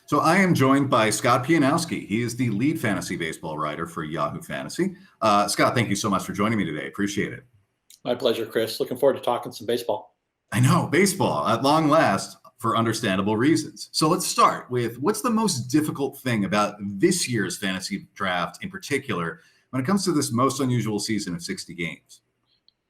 So I am joined by Scott Pianowski. He is the lead fantasy baseball writer for Yahoo Fantasy. Scott, thank you so much for joining me today. Appreciate it. My pleasure, Chris. Looking forward to talking some baseball. I know, baseball at long last for understandable reasons. So let's start with what's the most difficult thing about this year's fantasy draft in particular when it comes to this most unusual season of 60 games?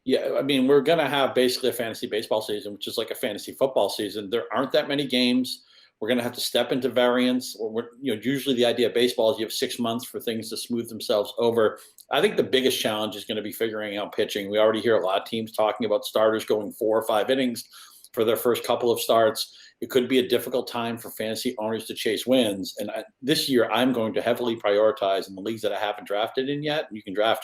Yeah, I mean, we're going to have basically a fantasy baseball season, which is like a fantasy football season. There aren't that many games. We're going to have to step into variance. Usually the idea of baseball is you have 6 months for things to smooth themselves over. I think the biggest challenge is going to be figuring out pitching. We already hear a lot of teams talking about starters going 4 or 5 innings for their first couple of starts. It could be a difficult time for fantasy owners to chase wins. And this year, I'm going to heavily prioritize in the leagues that I haven't drafted in yet. You can draft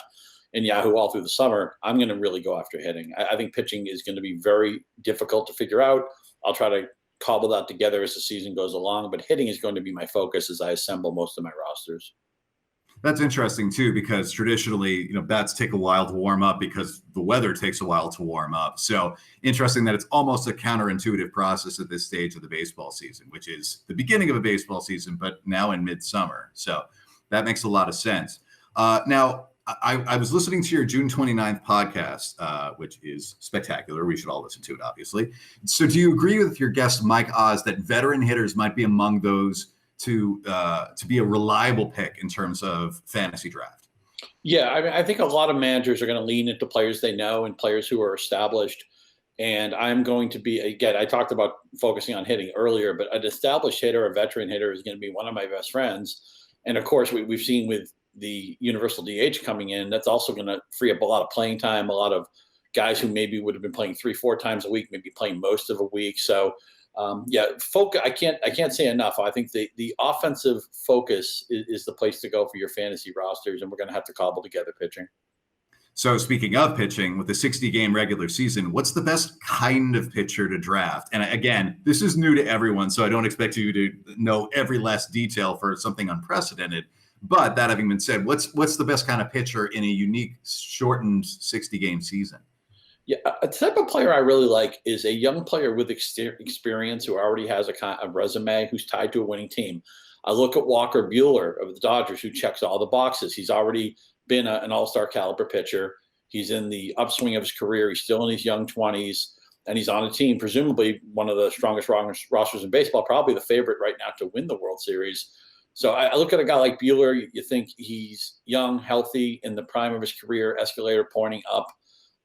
in Yahoo all through the summer. I'm going to really go after hitting. I think pitching is going to be very difficult to figure out. I'll try to cobble that together as the season goes along, but hitting is going to be my focus as I assemble most of my rosters. That's interesting too, because traditionally, bats take a while to warm up because the weather takes a while to warm up. So interesting that it's almost a counterintuitive process at this stage of the baseball season, which is the beginning of a baseball season, but now in midsummer. So that makes a lot of sense. Now, I was listening to your June 29th podcast, which is spectacular. We should all listen to it, obviously. So do you agree with your guest, Mike Oz, that veteran hitters might be among those to be a reliable pick in terms of fantasy draft? Yeah, I mean, I think a lot of managers are going to lean into players they know and players who are established. And I'm going to be, again, I talked about focusing on hitting earlier, but an established hitter, a veteran hitter is going to be one of my best friends. And of course, we've seen with the universal DH coming in, that's also going to free up a lot of playing time. A lot of guys who maybe would have been playing 3-4 times a week, maybe playing most of a week. So focus. I can't say enough. I think the offensive focus is the place to go for your fantasy rosters, and we're going to have to cobble together pitching. So speaking of pitching, with the 60-game regular season, what's the best kind of pitcher to draft? And again, this is new to everyone, so I don't expect you to know every last detail for something unprecedented. But that having been said, what's the best kind of pitcher in a unique, shortened 60-game season? Yeah, a type of player I really like is a young player with experience who already has a resume, who's tied to a winning team. I look at Walker Buehler of the Dodgers, who checks all the boxes. He's already been an all-star caliber pitcher. He's in the upswing of his career. He's still in his young 20s, and he's on a team, presumably one of the strongest rosters in baseball, probably the favorite right now to win the World Series. So I look at a guy like Buehler. You think he's young, healthy, in the prime of his career, escalator pointing up.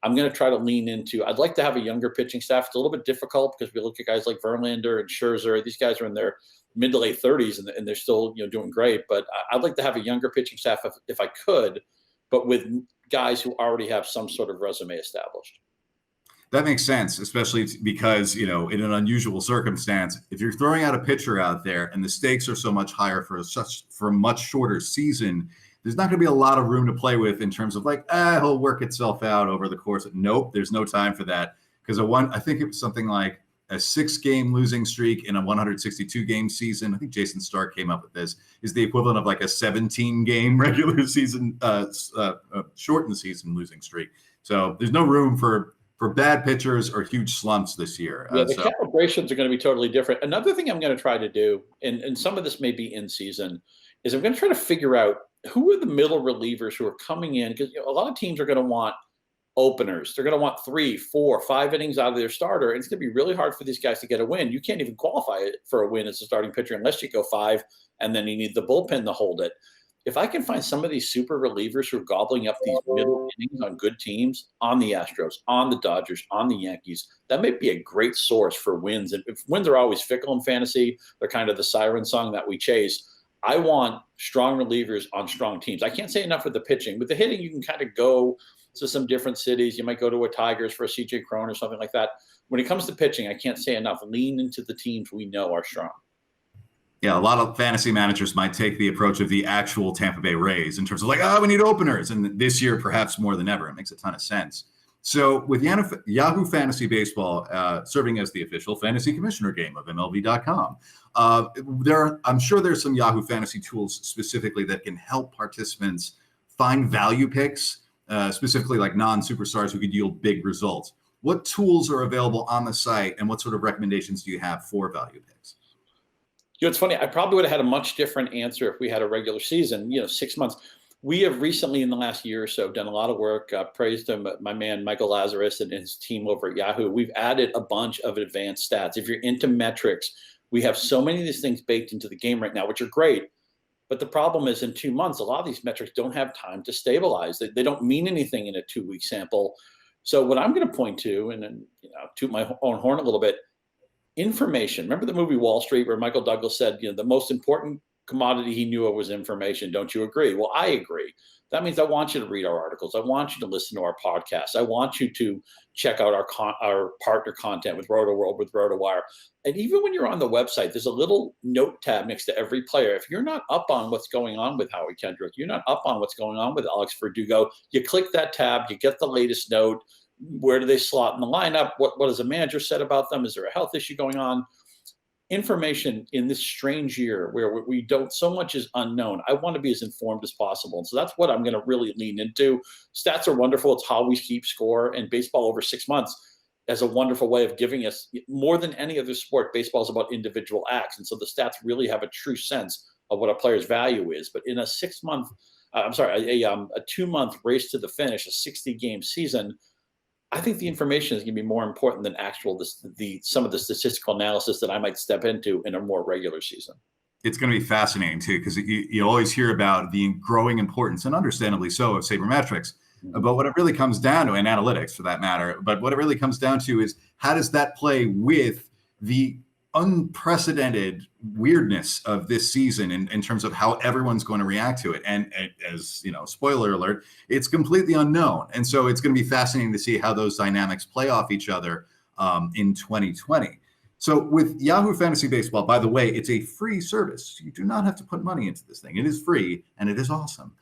I'm going to try to lean into – I'd like to have a younger pitching staff. It's a little bit difficult because we look at guys like Verlander and Scherzer. These guys are in their mid to late 30s, and they're still doing great. But I'd like to have a younger pitching staff if I could, but with guys who already have some sort of resume established. That makes sense, especially because, in an unusual circumstance, if you're throwing out a pitcher out there and the stakes are so much higher for a much shorter season, there's not going to be a lot of room to play with in terms of he'll work itself out over the course of, nope, there's no time for that. Because I think it was something like a 6-game losing streak in a 162-game season. I think Jason Stark came up with this, is the equivalent of like a 17-game regular season, shortened season losing streak. So there's no room for bad pitchers or huge slumps this year. Yeah, the calibrations are going to be totally different. Another thing I'm going to try to do, and some of this may be in season, is I'm going to try to figure out who are the middle relievers who are coming in, because a lot of teams are going to want openers. They're going to want 3, 4, 5 innings out of their starter. And it's going to be really hard for these guys to get a win. You can't even qualify for a win as a starting pitcher unless you go 5, and then you need the bullpen to hold it. If I can find some of these super relievers who are gobbling up these middle innings on good teams, on the Astros, on the Dodgers, on the Yankees, that might be a great source for wins. And if wins are always fickle in fantasy, they're kind of the siren song that we chase. I want strong relievers on strong teams. I can't say enough with the pitching. With the hitting, you can kind of go to some different cities. You might go to a Tigers for a CJ Cron or something like that. When it comes to pitching, I can't say enough. Lean into the teams we know are strong. Yeah, a lot of fantasy managers might take the approach of the actual Tampa Bay Rays in terms of we need openers. And this year, perhaps more than ever, it makes a ton of sense. So with Yahoo Fantasy Baseball serving as the official fantasy commissioner game of MLB.com, I'm sure there's some Yahoo Fantasy tools specifically that can help participants find value picks, specifically like non-superstars who could yield big results. What tools are available on the site, and what sort of recommendations do you have for value picks? It's funny. I probably would have had a much different answer if we had a regular season, 6 months. We have recently, in the last year or so, done a lot of work. Praised him, my man Michael Lazarus and his team over at Yahoo. We've added a bunch of advanced stats. If you're into metrics, we have so many of these things baked into the game right now, which are great. But the problem is, in 2 months, a lot of these metrics don't have time to stabilize. They don't mean anything in a 2-week sample. So what I'm going to point to, and then toot my own horn a little bit, information. Remember the movie Wall Street, where Michael Douglas said, the most important commodity he knew of was information. Don't you agree? Well, I agree. That means I want you to read our articles. I want you to listen to our podcasts. I want you to check out our partner content with RotoWorld, with RotoWire. And even when you're on the website, there's a little note tab next to every player. If you're not up on what's going on with Howie Kendrick, you're not up on what's going on with Alex Verdugo, you click that tab, you get the latest note. Where do they slot in the lineup? What has the manager said about them? Is there a health issue going on? Information in this strange year where we don't, so much is unknown. I want to be as informed as possible. And so that's what I'm going to really lean into. Stats are wonderful. It's how we keep score, and baseball over 6 months as a wonderful way of giving us, more than any other sport, baseball is about individual acts. And so the stats really have a true sense of what a player's value is. But in a 6-month, a 2-month race to the finish, a 60-game season, I think the information is going to be more important than some of the statistical analysis that I might step into in a more regular season. It's going to be fascinating too, because you always hear about the growing importance, and understandably so, of sabermetrics. But what it really comes down to, and analytics for that matter, but what it really comes down to is, how does that play with the unprecedented weirdness of this season in terms of how everyone's going to react to it? And as spoiler alert, it's completely unknown. And so it's going to be fascinating to see how those dynamics play off each other in 2020. So with Yahoo Fantasy Baseball, by the way, it's a free service. You do not have to put money into this thing. It is free, and it is awesome.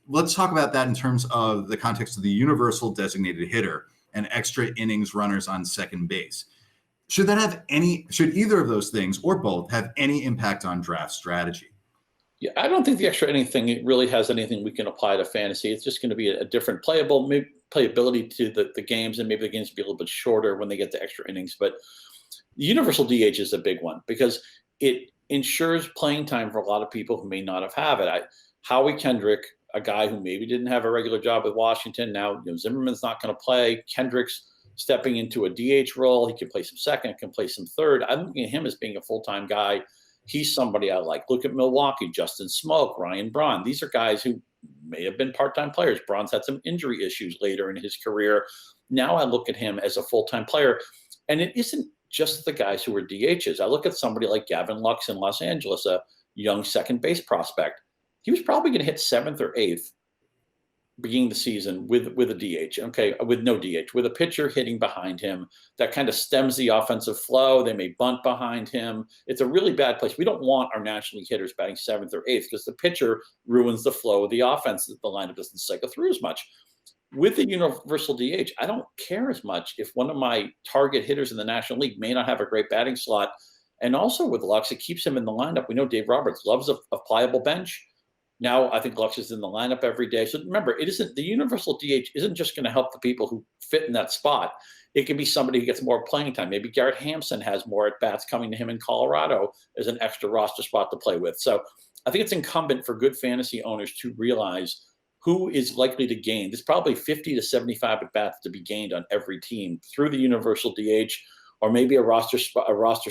Let's talk about that in terms of the context of the universal designated hitter and extra innings runners on second base. Should either of those things, or both, have any impact on draft strategy? Yeah, I don't think the extra inning thing really has anything we can apply to fantasy. It's just going to be a different playability to the games, and maybe the games will be a little bit shorter when they get to extra innings. But the universal DH is a big one because it ensures playing time for a lot of people who may not have it. Howie Kendrick, a guy who maybe didn't have a regular job with Washington, now Zimmerman's not going to play. Kendrick's stepping into a DH role. He can play some second, can play some third. I'm looking at him as being a full-time guy. He's somebody I like. Look at Milwaukee, Justin Smoke, Ryan Braun. These are guys who may have been part-time players. Braun's had some injury issues later in his career. Now I look at him as a full-time player. And it isn't just the guys who are DHs. I look at somebody like Gavin Lux in Los Angeles, a young second base prospect. He was probably going to hit 7th or 8th beginning the season with a DH, with no DH, with a pitcher hitting behind him. That kind of stems the offensive flow. They may bunt behind him. It's a really bad place. We don't want our National League hitters batting 7th or 8th because the pitcher ruins the flow of the offense. The lineup doesn't cycle through as much. With the universal DH, I don't care as much if one of my target hitters in the National League may not have a great batting slot. And also with Lux, it keeps him in the lineup. We know Dave Roberts loves a pliable bench. Now I think Lux is in the lineup every day. So remember, the universal DH isn't just going to help the people who fit in that spot. It can be somebody who gets more playing time. Maybe Garrett Hampson has more at-bats coming to him in Colorado as an extra roster spot to play with. So I think it's incumbent for good fantasy owners to realize who is likely to gain. There's probably 50 to 75 at-bats to be gained on every team through the universal DH, or maybe a roster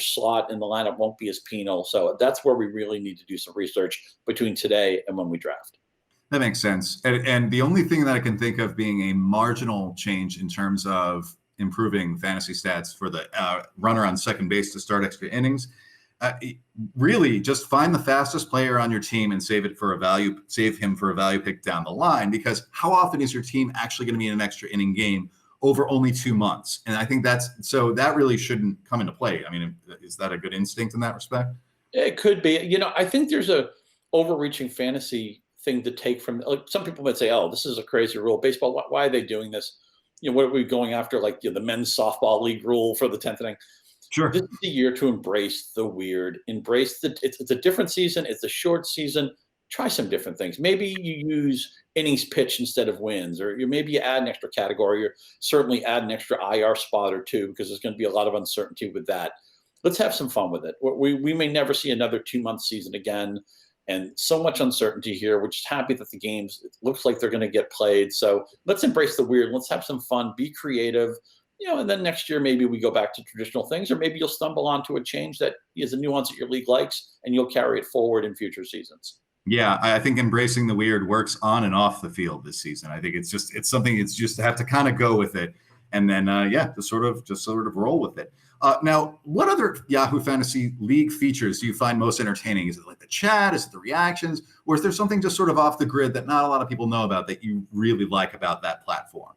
slot in the lineup won't be as penal. So that's where we really need to do some research between today and when we draft. That makes sense. And the only thing that I can think of being a marginal change in terms of improving fantasy stats for the runner on second base to start extra innings, really just find the fastest player on your team and save him for a value pick down the line, because how often is your team actually going to be in an extra inning game over only 2 months? And I think that really shouldn't come into play. I mean, is that a good instinct in that respect? It could be. I think there's a overreaching fantasy thing to take from, like, some people might say, oh, this is a crazy rule. Baseball, why are they doing this? What are we going after? Like, the men's softball league rule for the 10th inning. Sure. This is the year to embrace the weird, it's a different season. It's a short season. Try some different things. Maybe you use innings pitched instead of wins, or maybe you add an extra category, or certainly add an extra IR spot or two, because there's going to be a lot of uncertainty with that. let's have some fun with it. We may never see another 2 month season again. And so much uncertainty here. We're just happy that the games, it looks like they're going to get played. So let's embrace the weird. Let's have some fun, be creative, and then next year, maybe we go back to traditional things, or maybe you'll stumble onto a change that is a nuance that your league likes, and you'll carry it forward in future seasons. Yeah, I think embracing the weird works on and off the field this season. I think it's something, it's just to have to kind of go with it, and then just sort of roll with it. Now, what other Yahoo Fantasy League features do you find most entertaining? Is it like the chat? Is it the reactions? Or is there something just sort of off the grid that not a lot of people know about that you really like about that platform?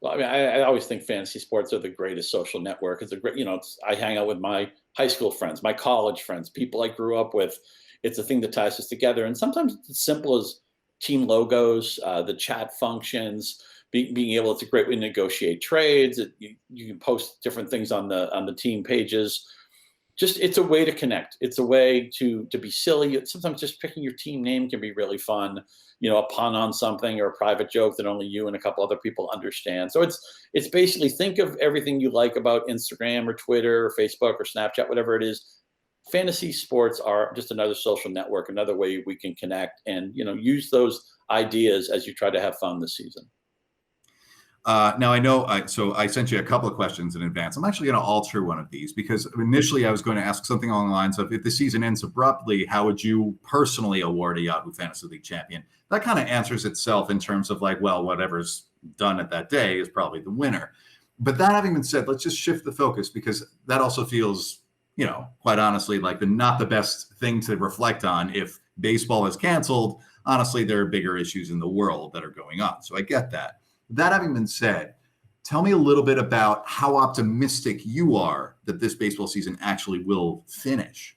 Well, I mean, I always think fantasy sports are the greatest social network. It's a great, I hang out with my high school friends, my college friends, people I grew up with. It's a thing that ties us together. And sometimes it's as simple as team logos, the chat functions, being able, it's a great way to negotiate trades. You can post different things on the team pages. Just, it's a way to connect. It's a way to be silly. Sometimes just picking your team name can be really fun. A pun on something or a private joke that only you and a couple other people understand. So it's basically, think of everything you like about Instagram or Twitter or Facebook or Snapchat, whatever it is. Fantasy sports are just another social network, another way we can connect, and use those ideas as you try to have fun this season. Now I know, so I sent you a couple of questions in advance. I'm actually going to alter one of these because initially I was going to ask something along the lines of, if the season ends abruptly, how would you personally award a Yahoo Fantasy League champion? That kind of answers itself in terms of like, well, whatever's done at that day is probably the winner. But that having been said, let's just shift the focus, because that also feels, quite honestly, like not the best thing to reflect on. If baseball is canceled, honestly, there are bigger issues in the world that are going on. So I get that. That having been said, tell me a little bit about how optimistic you are that this baseball season actually will finish.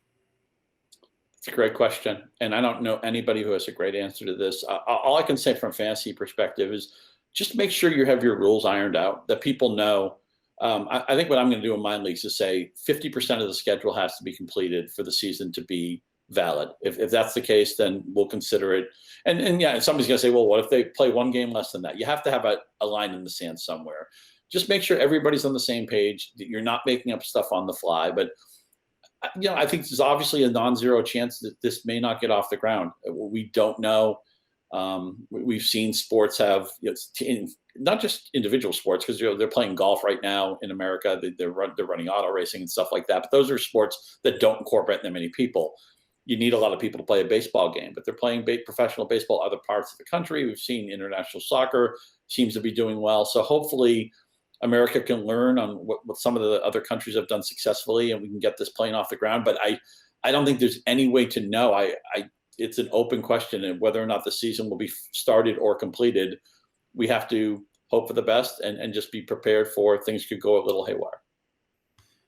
It's a great question. And I don't know anybody who has a great answer to this. All I can say from a fantasy perspective is just make sure you have your rules ironed out, that people know. I think what I'm going to do in my leagues is say 50% of the schedule has to be completed for the season to be valid. If that's the case, then we'll consider it. And yeah, somebody's going to say, well, what if they play one game less than that? You have to have a line in the sand somewhere. Just make sure everybody's on the same page, that you're not making up stuff on the fly. But I think there's obviously a non-zero chance that this may not get off the ground. We don't know. We've seen sports have, not just individual sports, because they're playing golf right now in America. They're running auto racing and stuff like that. But those are sports that don't incorporate that many people. You need a lot of people to play a baseball game, but they're playing professional baseball other parts of the country. We've seen international soccer seems to be doing well. So hopefully America can learn on what some of the other countries have done successfully, and we can get this plane off the ground. But I don't think there's any way to know. It's an open question, and whether or not the season will be started or completed, we have to hope for the best and just be prepared for things could go a little haywire.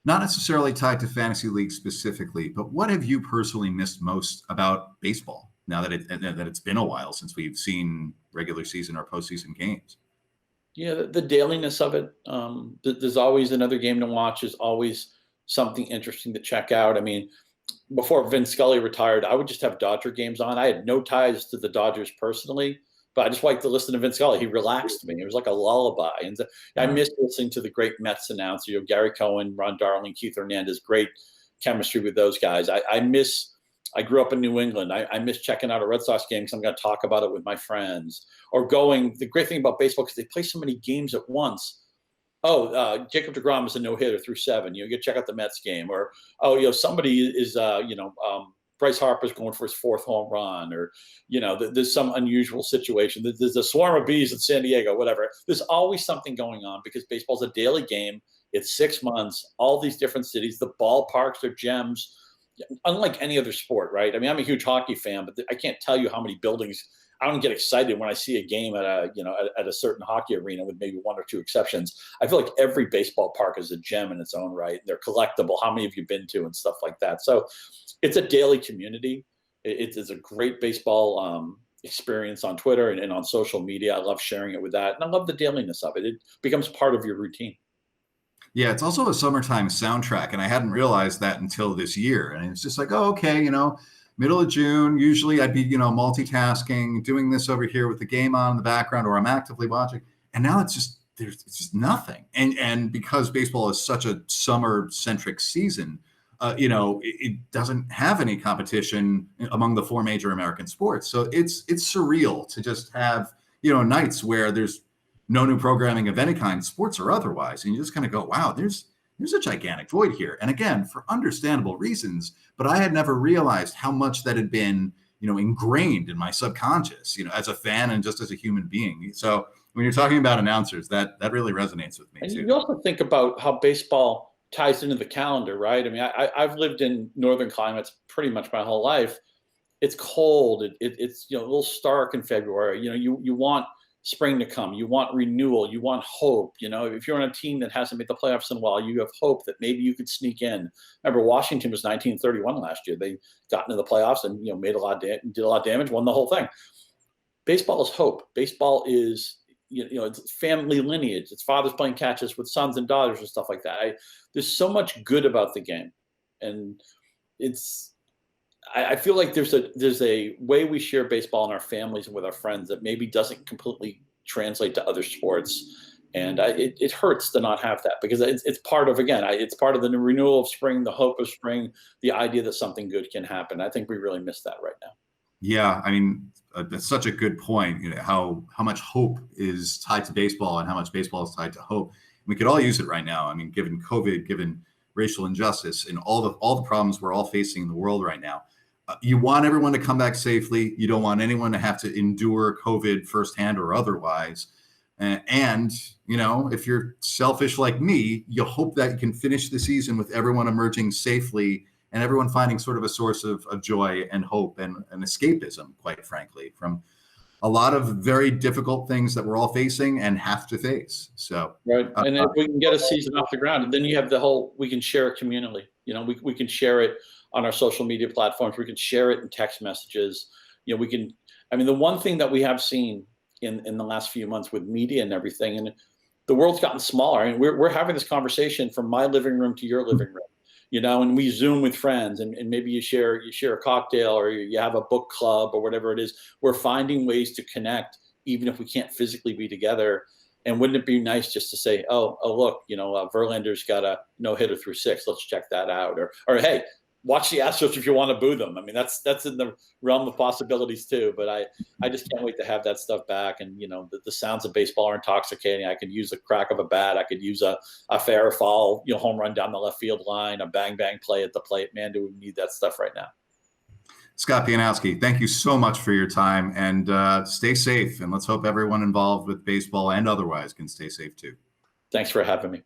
Not necessarily tied to fantasy league specifically, but what have you personally missed most about baseball now that it's been a while since we've seen regular season or postseason games? Yeah, the dailiness of it. There's always another game to watch. There's always something interesting to check out. I mean, before Vin Scully retired, I would just have Dodger games on. I had no ties to the Dodgers personally, but I just liked to listen to Vin Scully. He relaxed me. It was like a lullaby. And I miss listening to the great Mets announcers, Gary Cohen, Ron Darling, Keith Hernandez, great chemistry with those guys. I grew up in New England. I miss checking out a Red Sox game because I'm going to talk about it with my friends. Or the great thing about baseball, because they play so many games at once. Jacob deGrom is a no-hitter through 7. You check out the Mets game. Or, somebody is, Bryce Harper's going for his 4th home run, or, there's some unusual situation. There's a swarm of bees in San Diego, whatever. There's always something going on because baseball's a daily game. It's 6 months, all these different cities. The ballparks are gems, unlike any other sport, right? I mean, I'm a huge hockey fan, but I can't tell you how many buildings. I don't get excited when I see a game at a certain hockey arena, with maybe 1 or 2 exceptions. I feel like every baseball park is a gem in its own right. They're collectible. How many have you been to and stuff like that? So it's a daily community. It is a great baseball experience on Twitter and on social media. I love sharing it with that. And I love the dailiness of it. It becomes part of your routine. Yeah, it's also a summertime soundtrack, and I hadn't realized that until this year. And it's just like, oh, okay, middle of June, usually I'd be, multitasking, doing this over here with the game on in the background, or I'm actively watching. And now it's just nothing. And because baseball is such a summer-centric season, it doesn't have any competition among the four major American sports. So it's surreal to just have, nights where there's no new programming of any kind, sports or otherwise. And you just kind of go, wow, there's a gigantic void here. And again, for understandable reasons, but I had never realized how much that had been, ingrained in my subconscious, as a fan and just as a human being. So when you're talking about announcers, that really resonates with me And too. you also think about how baseball ties into the calendar, right? I mean, I've lived in northern climates pretty much my whole life. It's cold. It's a little stark in February. You want spring to come. You want renewal. You want hope. If you're on a team that hasn't made the playoffs in a while, you have hope that maybe you could sneak in. Remember, Washington was 1931 last year. They got into the playoffs and made did a lot of damage, won the whole thing. Baseball is hope. Baseball is it's family lineage. It's fathers playing catches with sons and daughters and stuff like that. There's so much good about the game, and I feel like there's a way we share baseball in our families and with our friends that maybe doesn't completely translate to other sports, and it hurts to not have that, because it's part of, again, it's part of the renewal of spring, the hope of spring, the idea that something good can happen. I think we really miss that right now. Yeah, I mean, that's such a good point. How much hope is tied to baseball and how much baseball is tied to hope. We could all use it right now. I mean, given COVID, given racial injustice, and all the problems we're all facing in the world right now. You want everyone to come back safely. You don't want anyone to have to endure COVID firsthand or otherwise. And if you're selfish like me, you hope that you can finish the season with everyone emerging safely and everyone finding sort of a source of joy and hope and escapism, quite frankly, from a lot of very difficult things that we're all facing and have to face. So, right. And if we can get a season off the ground, and then you have we can share it communally. We can share it on our social media platforms. We can share it in text messages. The one thing that we have seen in the last few months with media and everything, and the world's gotten smaller. And we're having this conversation from my living room to your living room. And we Zoom with friends, and maybe you share a cocktail, or you have a book club or whatever it is. We're finding ways to connect, even if we can't physically be together. And wouldn't it be nice just to say, oh look, Verlander's got a no-hitter through 6. Let's check that out. Or hey, watch the Astros if you want to boo them. I mean, that's in the realm of possibilities too. But I just can't wait to have that stuff back. And the sounds of baseball are intoxicating. I could use the crack of a bat. I could use a fair foul, home run down the left field line, a bang play at the plate. Man, do we need that stuff right now? Scott Pianowski, thank you so much for your time, and stay safe. And let's hope everyone involved with baseball and otherwise can stay safe too. Thanks for having me.